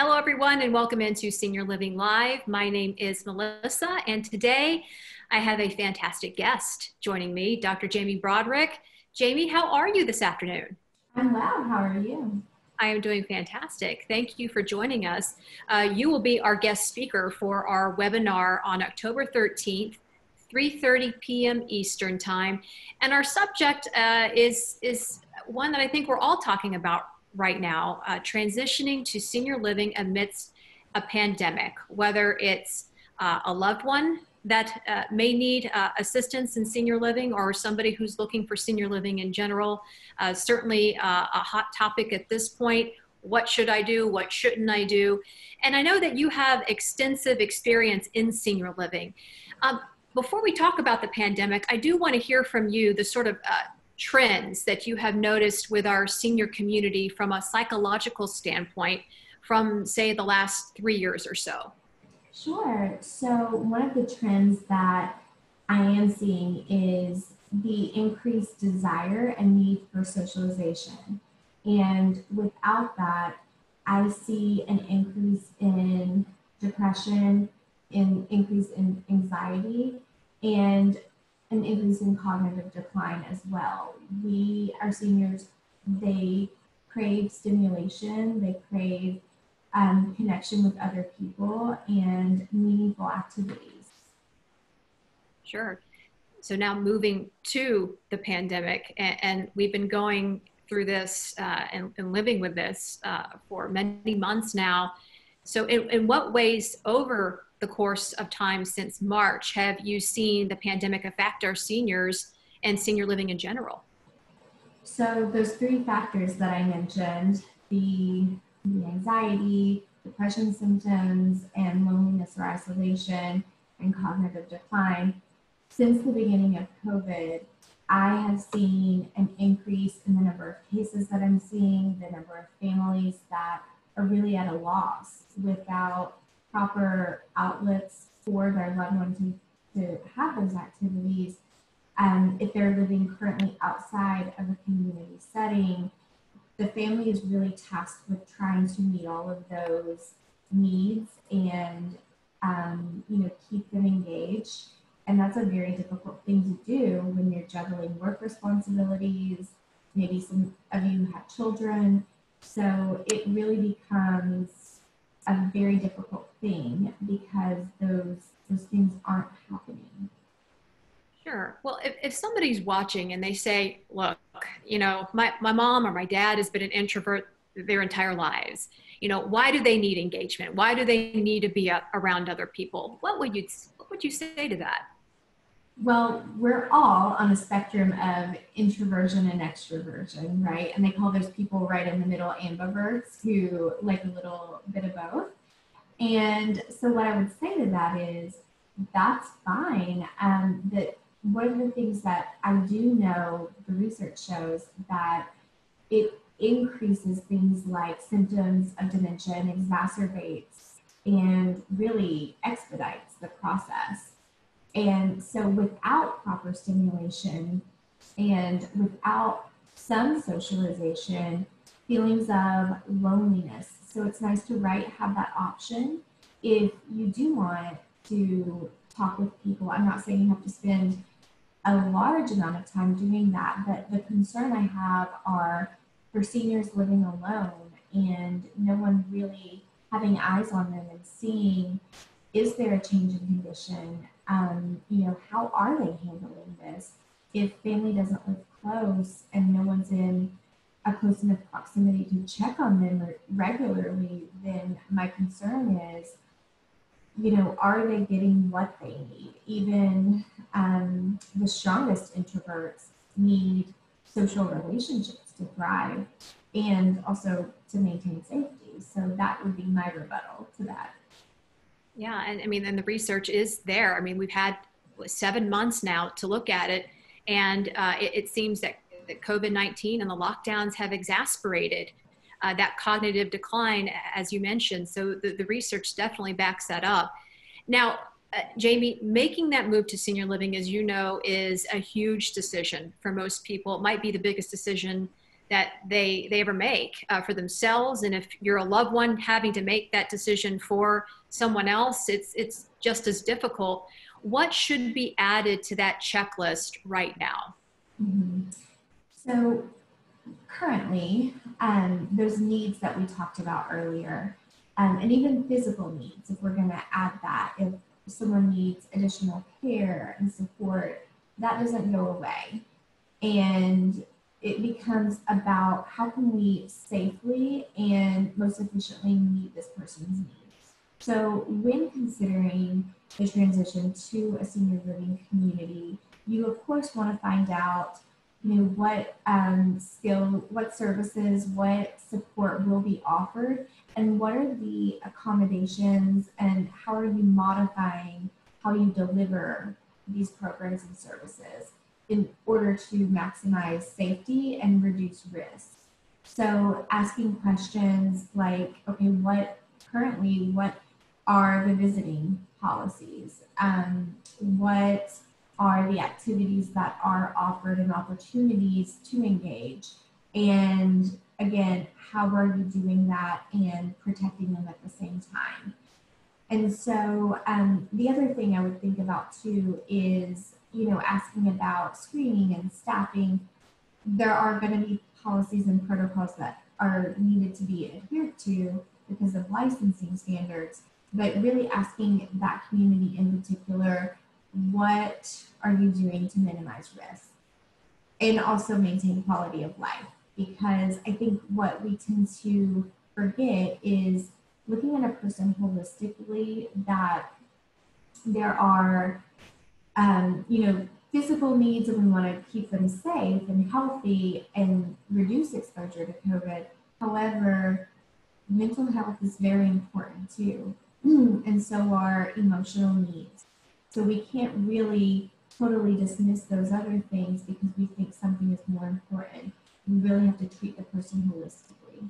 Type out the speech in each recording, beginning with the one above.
Hello, everyone, and welcome into Senior Living Live. My name is Melissa, and today I have a fantastic guest joining me, Dr. Jamie Brodarick. Jamie, how are you this afternoon? I'm well. How are you? I am doing fantastic. Thank you for joining us. You will be our guest speaker for our webinar on October 13th, 3:30 p.m. Eastern Time. And our subject is one that I think we're all talking about right now, transitioning to senior living amidst a pandemic, whether it's a loved one that may need assistance in senior living or somebody who's looking for senior living in general. Certainly a hot topic at this point. What should I do? What shouldn't I do? And I know that you have extensive experience in senior living. Before we talk about the pandemic, I do want to hear from you the sort of trends that you have noticed with our senior community from a psychological standpoint from, say, the last 3 years or so. Sure. So one of the trends that I am seeing is the increased desire and need for socialization. And without that, I see an increase in depression, an increase in anxiety, and an increase in cognitive decline as well. Our seniors, they crave stimulation, they crave connection with other people and meaningful activities. Sure. So now moving to the pandemic, and we've been going through this and living with this for many months now. So in what ways over the course of time since March have you seen the pandemic affect our seniors and senior living in general? So those three factors that I mentioned, the anxiety, depression symptoms, and loneliness or isolation, and cognitive decline, since the beginning of COVID, I have seen an increase in the number of cases that I'm seeing, the number of families that are really at a loss without proper outlets for their loved ones to have those activities. If they're living currently outside of a community setting, the family is really tasked with trying to meet all of those needs and keep them engaged. And that's a very difficult thing to do when you're juggling work responsibilities. Maybe some of you have children. So it really becomes a very difficult thing because those things aren't happening. Sure. Well, if somebody's watching and they say, look, my mom or my dad has been an introvert their entire lives. Why do they need engagement? Why do they need to be around other people? What would you say to that? Well, we're all on a spectrum of introversion and extroversion, right? And they call those people right in the middle ambiverts who like a little bit of both. And so what I would say to that is that's fine. That one of the things that I do know, the research shows that it increases things like symptoms of dementia and exacerbates and really expedites the process. And so without proper stimulation and without some socialization, feelings of loneliness. So it's nice to have that option if you do want to talk with people. I'm not saying you have to spend a large amount of time doing that, but the concern I have are for seniors living alone and no one really having eyes on them and seeing, is there a change in condition? How are they handling this? If family doesn't live close and no one's in a close enough proximity to check on them regularly, then my concern is, are they getting what they need? Even the strongest introverts need social relationships to thrive and also to maintain safety. So that would be my rebuttal to that. Yeah, and the research is there. We've had 7 months now to look at it, and it seems that COVID-19 and the lockdowns have exacerbated that cognitive decline, as you mentioned. So the research definitely backs that up. Now, Jamie, making that move to senior living, as you know, is a huge decision for most people. It might be the biggest decision that they ever make for themselves. And if you're a loved one having to make that decision for someone else, it's just as difficult. What should be added to that checklist right now? Mm-hmm. So currently, those needs that we talked about earlier, and even physical needs, if we're going to add that, if someone needs additional care and support, that doesn't go away. And it becomes about how can we safely and most efficiently meet this person's needs. So when considering the transition to a senior living community, you of course want to find out, what what services, what support will be offered, and what are the accommodations, and how are you modifying how you deliver these programs and services in order to maximize safety and reduce risk. So asking questions like, okay, what are the visiting policies? What are the activities that are offered and opportunities to engage? And again, how are you doing that and protecting them at the same time? And so the other thing I would think about too is, asking about screening and staffing. There are going to be policies and protocols that are needed to be adhered to because of licensing standards, but really asking that community in particular, what are you doing to minimize risk and also maintain quality of life? Because I think what we tend to forget is looking at a person holistically, that there are, physical needs, and we want to keep them safe and healthy and reduce exposure to COVID. However, mental health is very important too, and so are emotional needs. So we can't really totally dismiss those other things because we think something is more important. We really have to treat the person holistically.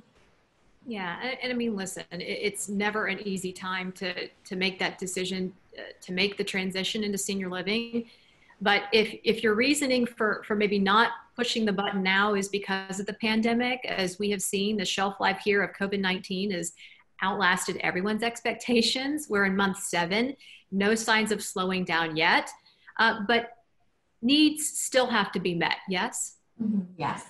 Yeah, and I mean, listen, it's never an easy time to make that decision, to make the transition into senior living. But if your reasoning for maybe not pushing the button now is because of the pandemic, as we have seen, the shelf life here of COVID-19 has outlasted everyone's expectations. We're in month 7, no signs of slowing down yet, but needs still have to be met. Yes? Mm-hmm. Yes,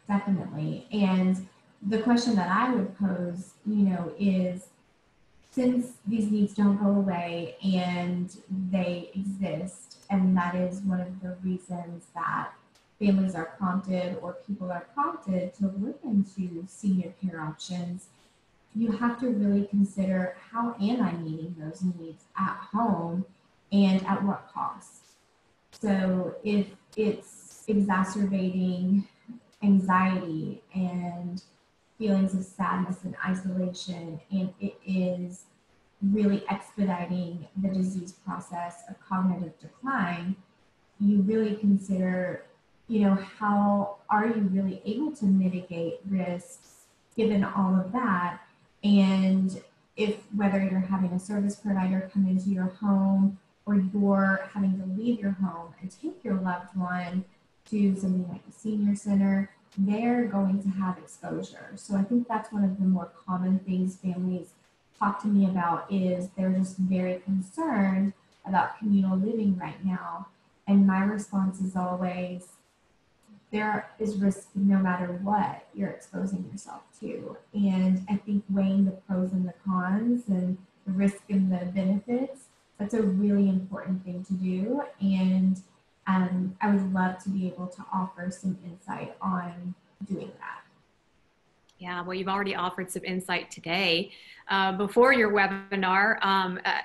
definitely. And the question that I would pose, is, since these needs don't go away and they exist, and that is one of the reasons that families are prompted or people are prompted to look into senior care options, you have to really consider, how am I meeting those needs at home and at what cost? So if it's exacerbating anxiety and feelings of sadness and isolation, and it is really expediting the disease process of cognitive decline, you really consider, how are you really able to mitigate risks given all of that? And if whether you're having a service provider come into your home or you're having to leave your home and take your loved one to something like a senior center, they're going to have exposure. So I think that's one of the more common things families talk to me about, is they're just very concerned about communal living right now. And my response is always, there is risk no matter what you're exposing yourself to. And I think weighing the pros and the cons and the risk and the benefits, that's a really important thing to do. And I would love to be able to offer some insight on doing that. Yeah, well, you've already offered some insight today before your webinar.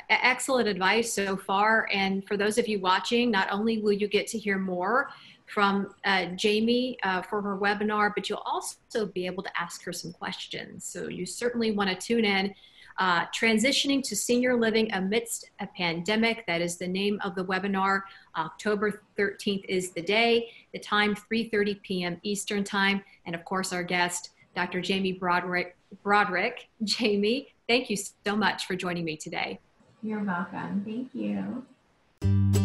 Excellent advice so far. And for those of you watching, not only will you get to hear more from Jamie for her webinar, but you'll also be able to ask her some questions. So you certainly want to tune in. Transitioning to Senior Living Amidst a Pandemic. That is the name of the webinar. October 13th is the day, the time 3:30 p.m. Eastern Time. And of course, our guest, Dr. Jamie Brodarick. Jamie, thank you so much for joining me today. You're welcome. Thank you.